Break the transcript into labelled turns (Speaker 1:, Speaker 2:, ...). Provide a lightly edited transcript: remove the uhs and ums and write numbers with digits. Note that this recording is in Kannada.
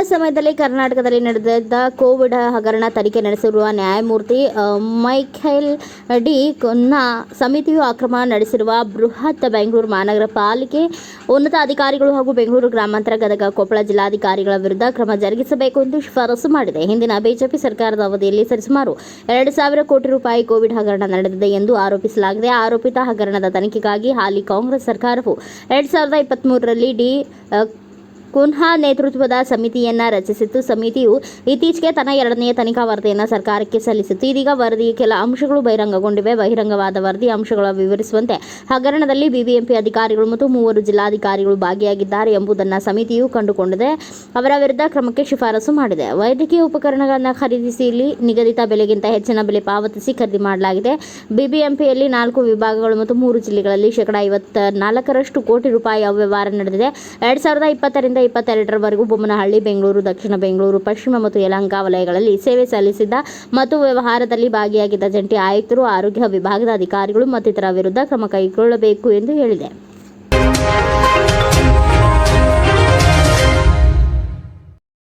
Speaker 1: ಸಮಯದಲ್ಲಿ ಕರ್ನಾಟಕದಲ್ಲಿ ನಡೆದ ಕೋವಿಡ್ ಹಗರಣ ತನಿಖೆ ನಡೆಸಿರುವ ನ್ಯಾಯಮೂರ್ತಿ ಮೈಖೇಲ್ ಡಿ ಕುನ್ನಾ ಸಮಿತಿಯು ಅಕ್ರಮ ನಡೆಸಿರುವ ಬೃಹತ್ ಬೆಂಗಳೂರು ಮಹಾನಗರ ಪಾಲಿಕೆ ಉನ್ನತ ಅಧಿಕಾರಿಗಳು ಹಾಗೂ ಬೆಂಗಳೂರು ಗ್ರಾಮಾಂತರ, ಗದಗ, ಕೊಪ್ಪಳ ಜಿಲ್ಲಾಧಿಕಾರಿಗಳ ವಿರುದ್ಧ ಕ್ರಮ ಜರುಗಿಸಬೇಕು ಎಂದು ಶಿಫಾರಸು ಮಾಡಿದೆ. ಹಿಂದಿನ ಬಿಜೆಪಿ ಸರ್ಕಾರದ ಅವಧಿಯಲ್ಲಿ ಸರಿಸುಮಾರು 2,000 ಕೋಟಿ ರೂಪಾಯಿ ಕೋವಿಡ್ ಹಗರಣ ನಡೆದಿದೆ ಎಂದು ಆರೋಪಿಸಲಾಗಿದೆ. ಆರೋಪಿತ ಹಗರಣದ ತನಿಖೆಗಾಗಿ ಹಾಲಿ ಕಾಂಗ್ರೆಸ್ ಸರ್ಕಾರವು 2023ರಲ್ಲಿ ಡಿ ಕುನ್ಹಾ ನೇತೃತ್ವದ ಸಮಿತಿಯನ್ನ ರಚಿಸಿತ್ತು. ಸಮಿತಿಯು ಇತ್ತೀಚೆಗೆ ತನ್ನ 2ನೇ ತನಿಖಾ ವರದಿಯನ್ನು ಸರ್ಕಾರಕ್ಕೆ ಸಲ್ಲಿಸಿತ್ತು. ಇದೀಗ ವರದಿಯ ಕೆಲ ಅಂಶಗಳು ಬಹಿರಂಗಗೊಂಡಿವೆ. ಬಹಿರಂಗವಾದ ವರದಿ ಅಂಶಗಳ ವಿವರಿಸುವಂತೆ ಹಗರಣದಲ್ಲಿ ಬಿಬಿಎಂಪಿ ಅಧಿಕಾರಿಗಳು ಮತ್ತು 3 ಜಿಲ್ಲಾಧಿಕಾರಿಗಳು ಭಾಗಿಯಾಗಿದ್ದಾರೆ ಎಂಬುದನ್ನು ಸಮಿತಿಯು ಕಂಡುಕೊಂಡಿದೆ. ಅವರ ವಿರುದ್ಧ ಕ್ರಮಕ್ಕೆ ಶಿಫಾರಸು ಮಾಡಿದೆ. ವೈದ್ಯಕೀಯ ಉಪಕರಣಗಳನ್ನು ಖರೀದಿಸಿ ನಿಗದಿತ ಬೆಲೆಗಿಂತ ಹೆಚ್ಚಿನ ಬೆಲೆ ಪಾವತಿಸಿ ಖರೀದಿ ಮಾಡಲಾಗಿದೆ. ಬಿಬಿಎಂಪಿಯಲ್ಲಿ 4 ವಿಭಾಗಗಳು ಮತ್ತು 3 ಜಿಲ್ಲೆಗಳಲ್ಲಿ 54% ಕೋಟಿ ರೂಪಾಯಿ ಅವ್ಯವಹಾರ ನಡೆದಿದೆ. 2020ರಿಂದ 2022ರವರೆಗೂ ಬೊಮ್ಮನಹಳ್ಳಿ, ಬೆಂಗಳೂರು, ದಕ್ಷಿಣ ಬೆಂಗಳೂರು, ಪಶ್ಚಿಮ ಮತ್ತು ಯಲಹಂಕ ವಲಯಗಳಲ್ಲಿ ಸೇವೆ ಸಲ್ಲಿಸಿದ್ದ ಮತ್ತು ವ್ಯವಹಾರದಲ್ಲಿ ಭಾಗಿಯಾಗಿದ್ದ ಜಂಟಿ ಆಯುಕ್ತರು, ಆರೋಗ್ಯ ವಿಭಾಗದ ಅಧಿಕಾರಿಗಳು ಮತ್ತಿತರ ವಿರುದ್ಧ ಕ್ರಮ ಕೈಗೊಳ್ಳಬೇಕು ಎಂದು ಹೇಳಿದೆ.